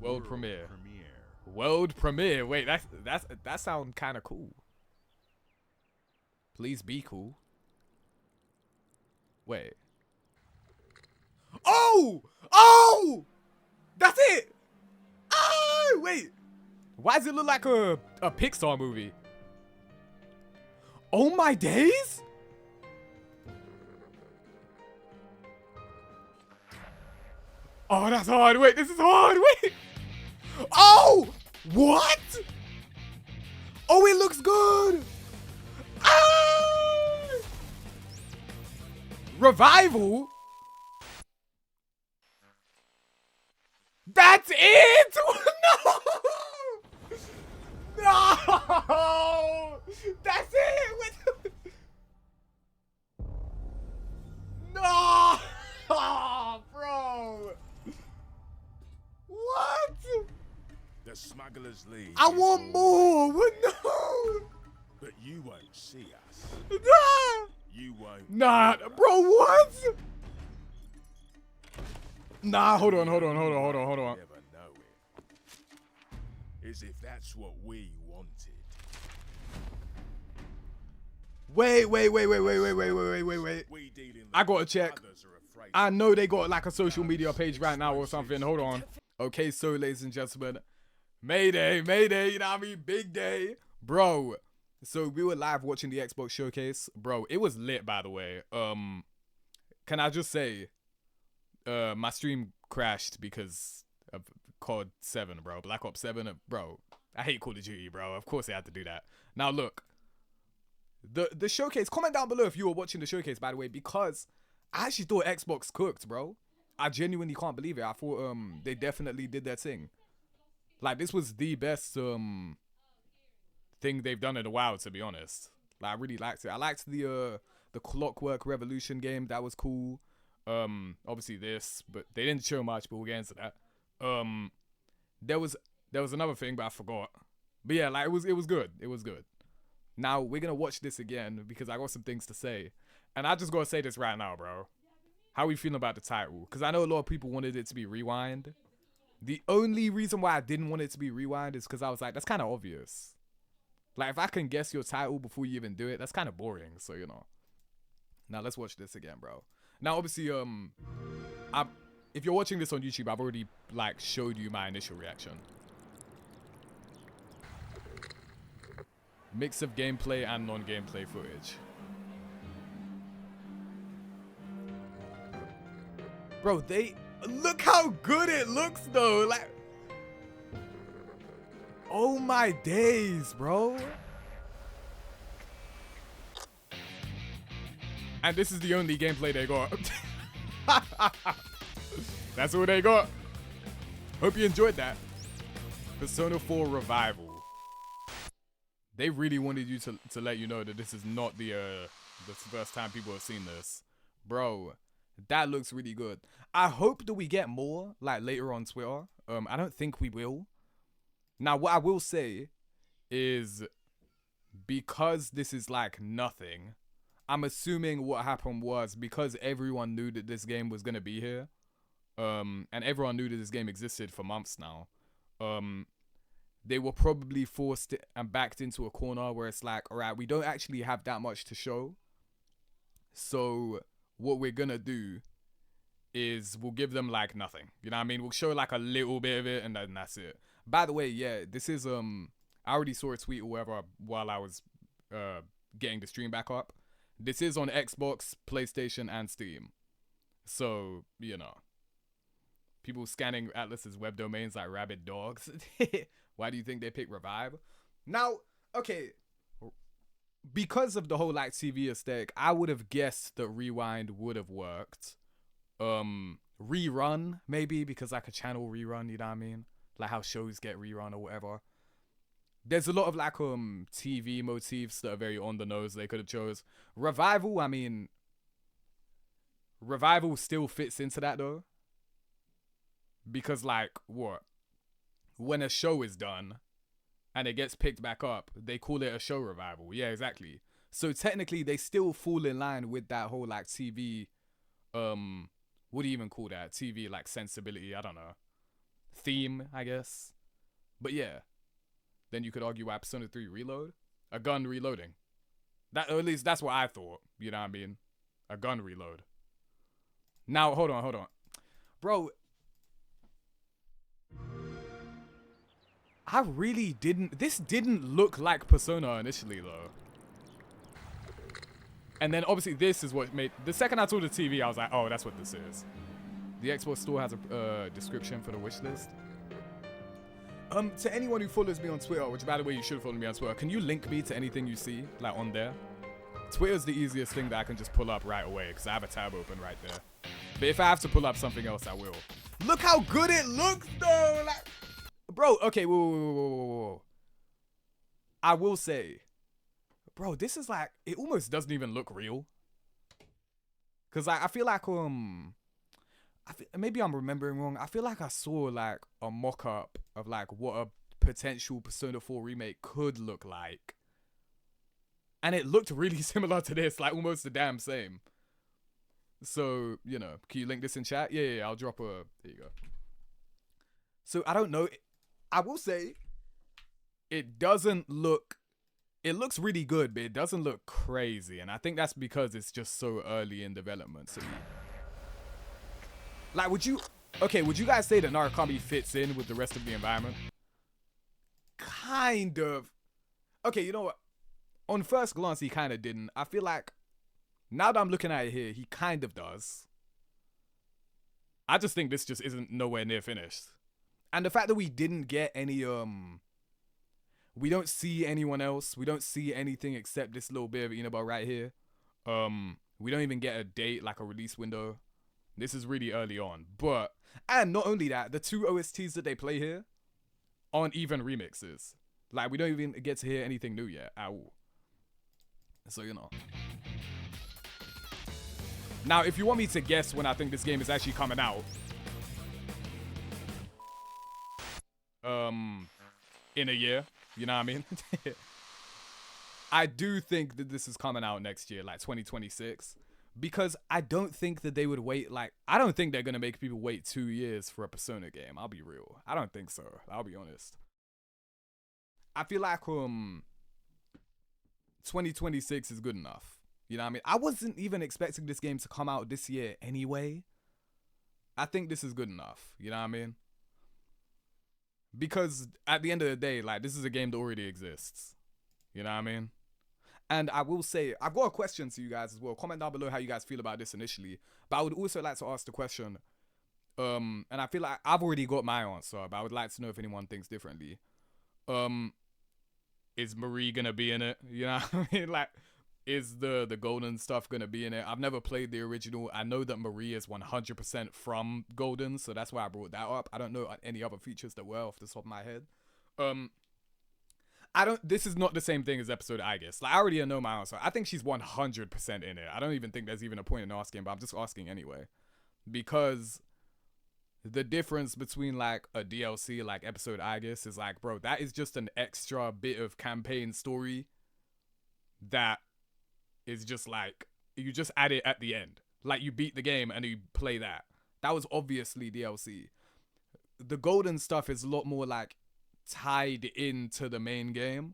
World premiere. World premiere. Wait, that sounds kind of cool. Please be cool. Wait. Oh! Oh! That's it! Oh, wait. Why does it look like a Pixar movie? Oh my days? Oh, that's hard. Wait, this is hard. Wait. Oh! What? Oh, it looks good. Ah! Revival? That's it? No! No! That's it! No! Oh, bro! What? The Smugglers League. I want more! No! But you won't see us. Nah! You won't. Nah, bro, what? Nah, hold on. Never know it. As if that's what we wanted. Wait. We deal in I gotta check. others are afraid. I know they got like a social media page right now or something. Hold on. Okay, so ladies and gentlemen, Mayday, you know what I mean? Big day. Bro, so we were live watching the Xbox showcase. Bro, it was lit, by the way. Can I just say, my stream crashed because of COD 7, bro. Black Ops 7, bro. I hate Call of Duty, bro. Of course they had to do that. Now look, the showcase, comment down below if you were watching the showcase, by the way, because I actually thought Xbox cooked, bro. I genuinely can't believe it. I thought they definitely did their thing. Like, this was the best thing they've done in a while, to be honest. Like, I really liked it. I liked the Clockwork Revolution game. That was cool. Obviously this, but they didn't show much, but we'll get into that. There was another thing, but I forgot. But yeah, like, it was good. It was good. Now we're gonna watch this again because I got some things to say. And I just gotta say this right now, bro. How are we feeling about the title? Because I know a lot of people wanted it to be Rewind. The only reason why I didn't want it to be Rewind is because I was like, that's kind of obvious. Like, if I can guess your title before you even do it, that's kind of boring. So, you know. Now, let's watch this again, bro. Now, obviously, if you're watching this on YouTube, I've already, like, showed you my initial reaction. Mix of gameplay and non-gameplay footage. Bro, look how good it looks, though. Like, oh my days, bro. And this is the only gameplay they got. That's all they got. Hope you enjoyed that. Persona 4 Revival. They really wanted you to let you know that this is not the first time people have seen this. Bro, that looks really good. I hope that we get more, like, later on Twitter. I don't think we will. Now, what I will say is, because this is, like, nothing, I'm assuming what happened was because everyone knew that this game was going to be here, and everyone knew that this game existed for months now, they were probably forced and backed into a corner where it's like, all right, we don't actually have that much to show. So what we're going to do is we'll give them, like, nothing. You know what I mean? We'll show, like, a little bit of it, and then that's it. By the way, yeah, this is, I already saw a tweet or whatever while I was getting the stream back up. This is on Xbox, PlayStation, and Steam. So, you know. People scanning Atlas's web domains like rabid dogs. Why do you think they picked Revive? Now, okay, because of the whole, like, TV aesthetic, I would have guessed that Rewind would have worked. Rerun, maybe, because, like, a channel rerun, you know what I mean? Like how shows get rerun or whatever. There's a lot of, like, TV motifs that are very on the nose they could have chose. Revival, I mean, Revival still fits into that, though. Because, like, what? When a show is done and it gets picked back up, they call it a show revival. Yeah, exactly. So technically, they still fall in line with that whole, like, TV, what do you even call that? TV, like, sensibility, I don't know. theme, I guess. But yeah, then you could argue why Persona 3 Reload, a gun reloading. That, or at least that's what I thought. You know what I mean? A gun reload. Now hold on, bro. I really didn't. This didn't look like Persona initially though. And then obviously this is what made, the second I saw the TV, I was like, oh, that's what this is. The Xbox store has a description for the wish list. To anyone who follows me on Twitter, which by the way, you should follow me on Twitter, can you link me to anything you see, like on there? Twitter's the easiest thing that I can just pull up right away, because I have a tab open right there. But if I have to pull up something else, I will. Look how good it looks though! Like, bro, okay, whoa. I will say, bro, this is like, it almost doesn't even look real. Cause I feel like maybe I'm remembering wrong. I feel like I saw like a mock-up of like what a potential Persona 4 remake could look like. And it looked really similar to this, like almost the damn same. So, you know, can you link this in chat? Yeah, I'll drop a, there you go. So I don't know. I will say it doesn't look, it looks really good, but it doesn't look crazy. And I think that's because it's just so early in development. So, like, would you guys say that Narukami fits in with the rest of the environment? Kind of. Okay, you know what? On first glance, he kind of didn't. I feel like, now that I'm looking at it here, he kind of does. I just think this just isn't nowhere near finished. And the fact that we didn't get any, we don't see anyone else. We don't see anything except this little bit of Inaba right here. We don't even get a date, like a release window. This is really early on. But, and not only that, the two OSTs that they play here aren't even remixes. Like, we don't even get to hear anything new yet at all. So, you know. Now, if you want me to guess when I think this game is actually coming out, in a year, you know what I mean? I do think that this is coming out next year, like 2026, because I don't think that they would wait, like, I don't think they're going to make people wait 2 years for a Persona game. I'll be real. I don't think so. I'll be honest. I feel like, 2026 is good enough. You know what I mean? I wasn't even expecting this game to come out this year anyway. I think this is good enough. You know what I mean? Because at the end of the day, like, this is a game that already exists. You know what I mean? And I will say, I've got a question to you guys as well. Comment down below how you guys feel about this initially. But I would also like to ask the question, and I feel like I've already got my answer, but I would like to know if anyone thinks differently. Is Marie gonna be in it? You know what I mean? Like, is the golden stuff gonna be in it? I've never played the original. I know that Marie is 100% from golden, so that's why I brought that up. I don't know any other features that were off the top of my head. This is not the same thing as episode I guess. Like, I already know my answer. I think she's 100% in it. I don't even think there's even a point in asking, but I'm just asking anyway. Because the difference between like a DLC, like episode I guess, is like, bro, that is just an extra bit of campaign story that is just like, you just add it at the end. Like, you beat the game and you play that. That was obviously DLC. The golden stuff is a lot more like tied into the main game.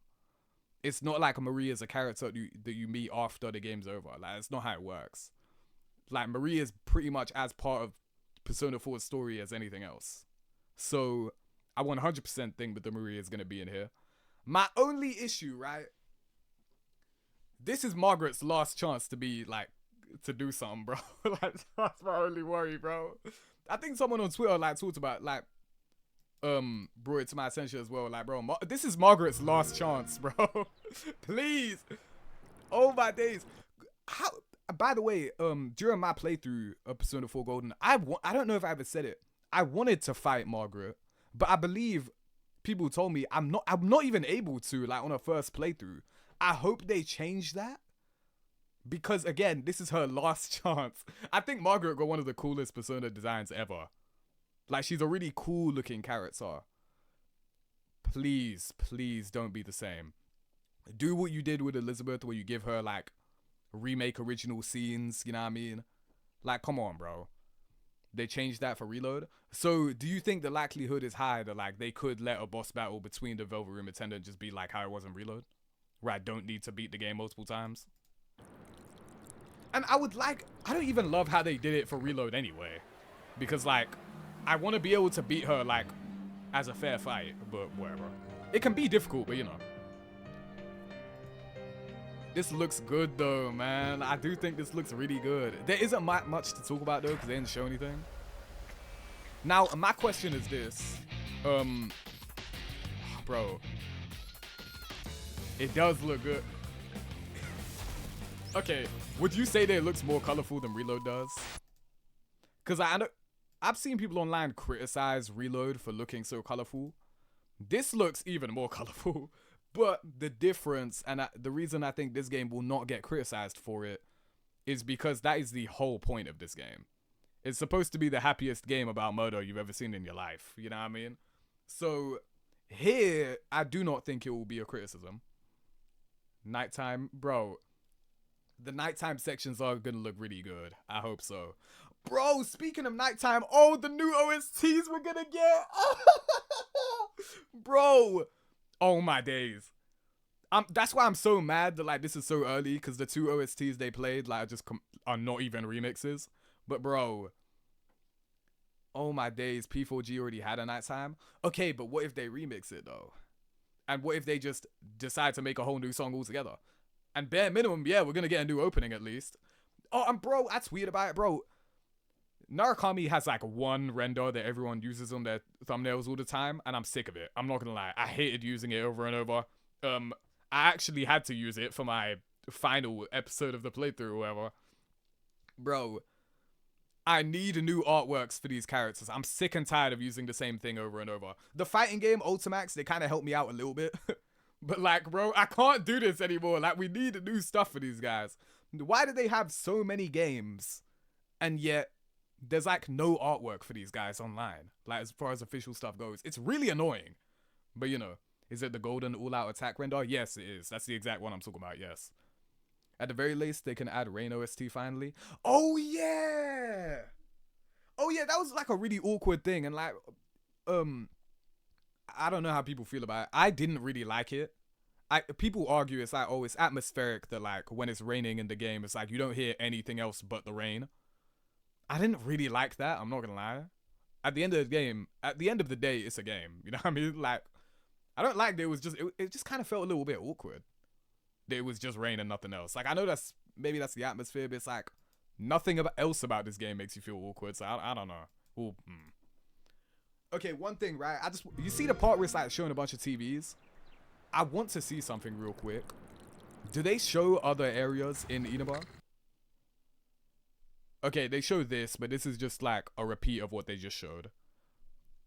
It's not like Marie is a character that you meet after the game's over. Like, that's not how it works. Like, Marie is pretty much as part of Persona 4's story as anything else. So I 100% think that the Marie is going to be in here. My only issue, right? This is Margaret's last chance to be like, to do something, bro. Like, that's my only worry, bro. I think someone on Twitter like talked about, like, brought it to my attention as well. Like, bro, this is Margaret's last chance, bro. Please. Oh my days. How? By the way, during my playthrough of Persona 4 Golden, I don't know if I ever said it. I wanted to fight Margaret, but I believe people told me I'm not even able to, like, on a first playthrough. I hope they change that, because again, this is her last chance. I think Margaret got one of the coolest Persona designs ever. Like, she's a really cool looking character. Please, please don't be the same. Do what you did with Elizabeth, where you give her like remake original scenes, you know what I mean? Like, come on, bro. they changed that for Reload. So do you think the likelihood is high that like they could let a boss battle between the Velvet Room attendant just be like how it was in Reload, where I don't need to beat the game multiple times? And I don't even love how they did it for Reload anyway, because like I want to be able to beat her like as a fair fight, but whatever. It can be difficult, but you know. This looks good though, man. I do think this looks really good. There isn't much to talk about though, because they didn't show anything. Now, my question is this. Bro. It does look good. Okay, would you say that it looks more colorful than Reload does? Because I've seen people online criticize Reload for looking so colorful. This looks even more colorful. But the difference, and the reason I think this game will not get criticized for it, is because that is the whole point of this game. It's supposed to be the happiest game about murder you've ever seen in your life. You know what I mean? So here, I do not think it will be a criticism. Nighttime, bro. The nighttime sections are going to look really good. I hope so. Bro, speaking of nighttime, oh, the new OSTs we're going to get. Bro. Oh my days. That's why I'm so mad that like this is so early, because the 2 OSTs they played like just are not even remixes. But bro, oh my days, P4G already had a nighttime. Okay, but what if they remix it though? And what if they just decide to make a whole new song altogether? And bare minimum, yeah, we're gonna get a new opening at least. Oh, and bro, I tweeted about it, bro. Narukami has like one render that everyone uses on their thumbnails all the time, and I'm sick of it. I'm not gonna lie. I hated using it over and over. I actually had to use it for my final episode of the playthrough or whatever. Bro, I need new artworks for these characters. I'm sick and tired of using the same thing over and over. The fighting game, Ultimax, they kind of helped me out a little bit. But like, bro, I can't do this anymore. Like, we need new stuff for these guys. Why do they have so many games, and yet there's like no artwork for these guys online, like as far as official stuff goes? It's really annoying. But you know, is it the golden all-out attack render? Yes, it is. That's the exact one I'm talking about, yes. At the very least, they can add Rain OST finally. Oh yeah! Oh yeah, that was like a really awkward thing, and like, I don't know how people feel about it. I didn't really like it. People argue it's like, oh, it's atmospheric, that like when it's raining in the game, it's like you don't hear anything else but the rain. I didn't really like that, I'm not gonna lie. At the end of the game, at the end of the day, it's a game. You know what I mean? Like, I don't like that it just kind of felt a little bit awkward. That it was just rain and nothing else. Like, I know maybe that's the atmosphere, but it's like nothing else about this game makes you feel awkward. So I don't know. Ooh, Okay, one thing, right? You see the part where it's like showing a bunch of TVs? I want to see something real quick. Do they show other areas in Inaba? Okay, they show this, but this is just like a repeat of what they just showed.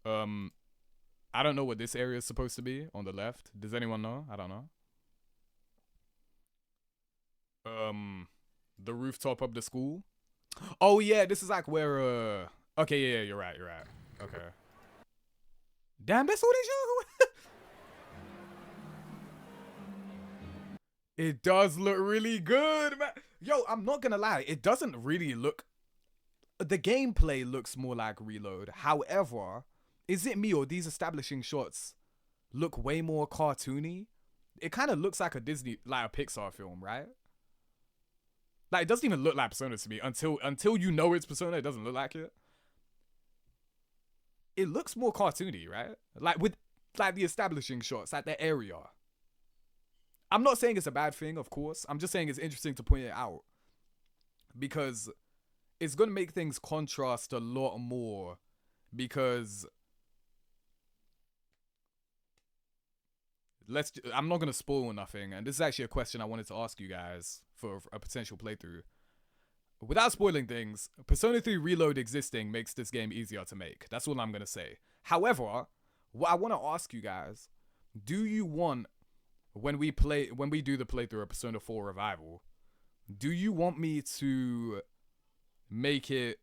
I don't know what this area is supposed to be on the left. Does anyone know? I don't know. The rooftop of the school. Oh yeah, this is like where okay, yeah, you're right. Okay. Damn, that's what they show. It does look really good, man. Yo, I'm not gonna lie. It doesn't really look... The gameplay looks more like Reload. However, is it me or these establishing shots look way more cartoony? It kind of looks like a Disney, like a Pixar film, right? Like, it doesn't even look like Persona to me. Until you know it's Persona, it doesn't look like it. It looks more cartoony, right? Like, with like the establishing shots, like the area. I'm not saying it's a bad thing, of course. I'm just saying it's interesting to point it out, because it's going to make things contrast a lot more, because I'm not going to spoil nothing, and this is actually a question I wanted to ask you guys for a potential playthrough. Without spoiling things, Persona 3 Reload existing makes this game easier to make. That's all I'm going to say. However, what I want to ask you guys, do you want, when we do the playthrough of Persona 4 Revival, do you want me to make it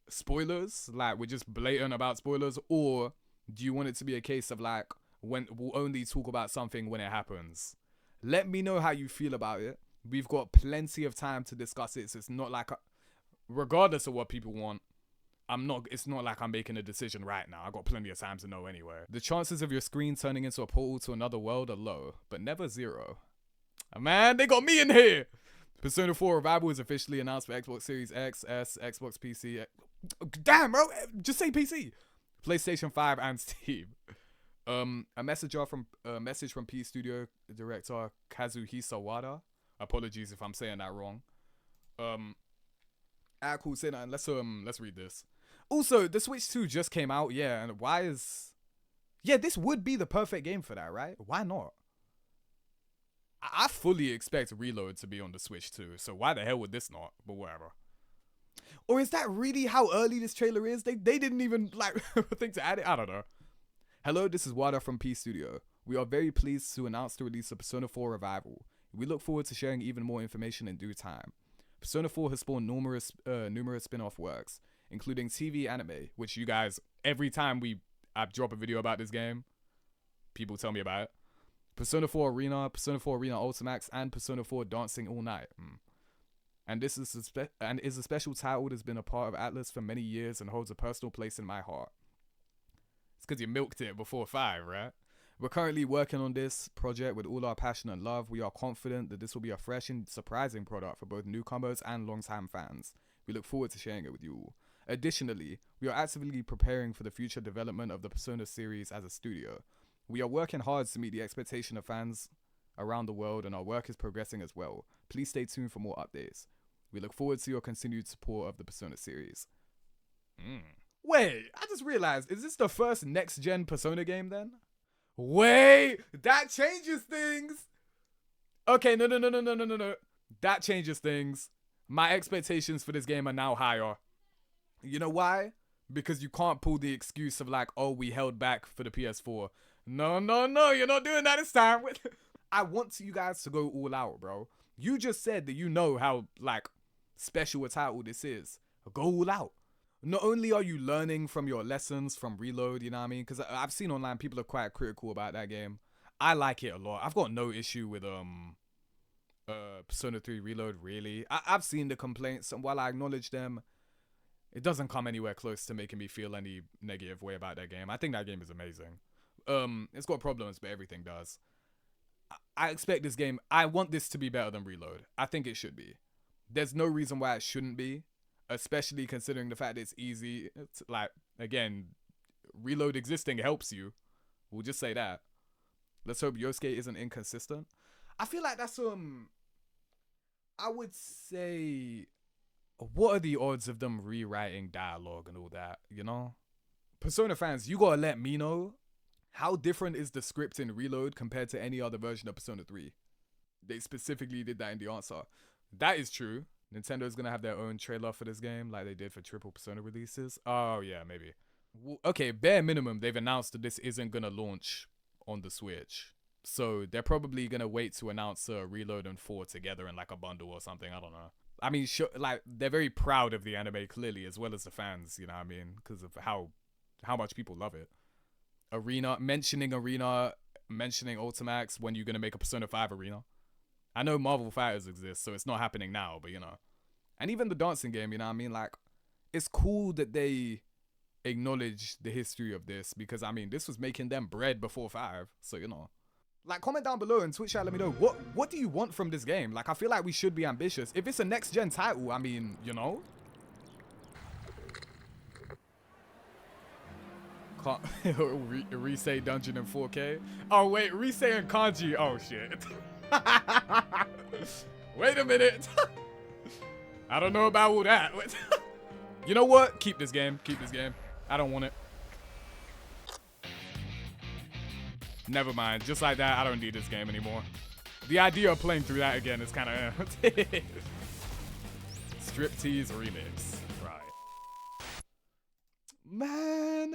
spoilers, like we're just blatant about spoilers, or do you want it to be a case of like, when we'll only talk about something when it happens? Let me know how you feel about it. We've got plenty of time to discuss it, so it's not like regardless of what people want, it's not like I'm making a decision right now. I got plenty of time to know anyway. The chances of your screen turning into a portal to another world are low, but never zero. Man, they got me in here. Persona 4 Revival is officially announced for Xbox Series X, S, Xbox PC. Damn, bro, just say PC. PlayStation 5 and Steam. A message from P Studio director Kazuhisa Wada. Apologies if I'm saying that wrong. Cool, say that. Let's read this. Also, the Switch 2 just came out, yeah, and this would be the perfect game for that, right? Why not? I fully expect Reload to be on the Switch 2, so why the hell would this not? But whatever. Or is that really how early this trailer is? They didn't even like think to add it. I don't know. Hello, this is Wada from P Studio. We are very pleased to announce the release of Persona 4 Revival. We look forward to sharing even more information in due time. Persona 4 has spawned numerous spin-off works, including TV anime, which you guys, every time I drop a video about this game, people tell me about it. Persona 4 Arena, Persona 4 Arena Ultimax, and Persona 4 Dancing All Night. And this is a special title that has been a part of Atlas for many years and holds a personal place in my heart. It's because you milked it before 5, right? We're currently working on this project with all our passion and love. We are confident that this will be a fresh and surprising product for both newcomers and long-time fans. We look forward to sharing it with you all. Additionally, we are actively preparing for the future development of the Persona series as a studio. We are working hard to meet the expectation of fans around the world, and our work is progressing as well. Please stay tuned for more updates. We look forward to your continued support of the Persona series. Wait, I just realized, is this the first next-gen Persona game then? Wait, that changes things. Okay, no. That changes things. My expectations for this game are now higher. You know why? Because you can't pull the excuse of like, oh, we held back for the PS4. No, you're not doing that this time. I want you guys to go all out, bro. You just said that you know how, like, special a title this is. Go all out. Not only are you learning from your lessons from Reload, you know what I mean? Because I've seen online people are quite critical about that game. I like it a lot. I've got no issue with Persona 3 Reload, really. I've seen the complaints, and while I acknowledge them, it doesn't come anywhere close to making me feel any negative way about that game. I think that game is amazing. It's got problems, but everything does. I expect this game, I want this to be better than Reload. I think it should be. There's no reason why it shouldn't be, especially considering the fact that it's easy. It's like, again, Reload existing helps you. We'll just say that. Let's hope Yosuke isn't inconsistent. I feel like that's, I would say, what are the odds of them rewriting dialogue and all that, you know? Persona fans, you gotta let me know, how different is the script in Reload compared to any other version of Persona 3? They specifically did that in the answer. That is true. Nintendo is going to have their own trailer for this game like they did for triple Persona releases. Oh, yeah, maybe. Well, okay, bare minimum, they've announced that this isn't going to launch on the Switch. So they're probably going to wait to announce Reload and 4 together in like a bundle or something. I don't know. I mean, like, they're very proud of the anime, clearly, as well as the fans, you know what I mean? Because of how much people love it. Arena, mentioning Ultimax when you're going to make a Persona 5 Arena. I know Marvel Fighters exist, so it's not happening now, but you know. And even the dancing game, you know what I mean? Like, it's cool that they acknowledge the history of this because, I mean, this was making them bread before 5, so you know. Like, comment down below in Twitch chat, let me know, what do you want from this game? Like, I feel like we should be ambitious. If it's a next-gen title, I mean, you know. Resay Dungeon in 4K. Oh wait, Resay and Kanji. Oh shit. Wait a minute. I don't know about all that. You know what? Keep this game. Keep this game. I don't want it. Never mind. Just like that, I don't need this game anymore. The idea of playing through that again is kind of Striptease remix. Right. Man.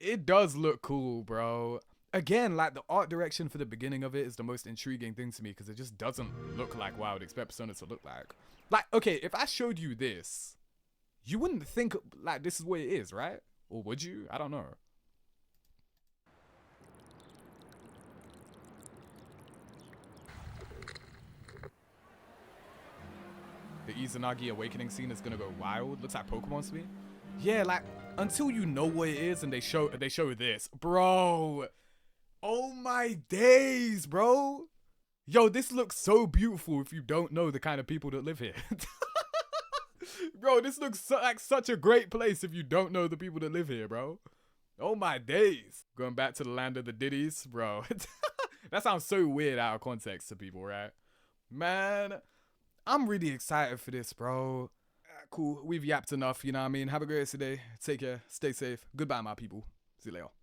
It does look cool, bro. Again, like, the art direction for the beginning of it is the most intriguing thing to me because it just doesn't look like what I would expect Persona to look like. Like, okay, if I showed you this, you wouldn't think, like, this is what it is, right? Or would you? I don't know. The Izanagi Awakening scene is gonna go wild. Looks like Pokemon to me. yeah, like until you know what it is and they show this, bro. Oh my days, bro. Yo, this looks so beautiful if you don't know the kind of people that live here. Bro, this looks like such a great place if you don't know the people that live here, bro. Oh my days. Going back to the land of the ditties, bro. That sounds so weird out of context to people, right? Man, I'm really excited for this, bro. Cool, we've yapped enough, you know what I mean? Have a great rest of the day. Take care, stay safe. Goodbye, my people. See you later.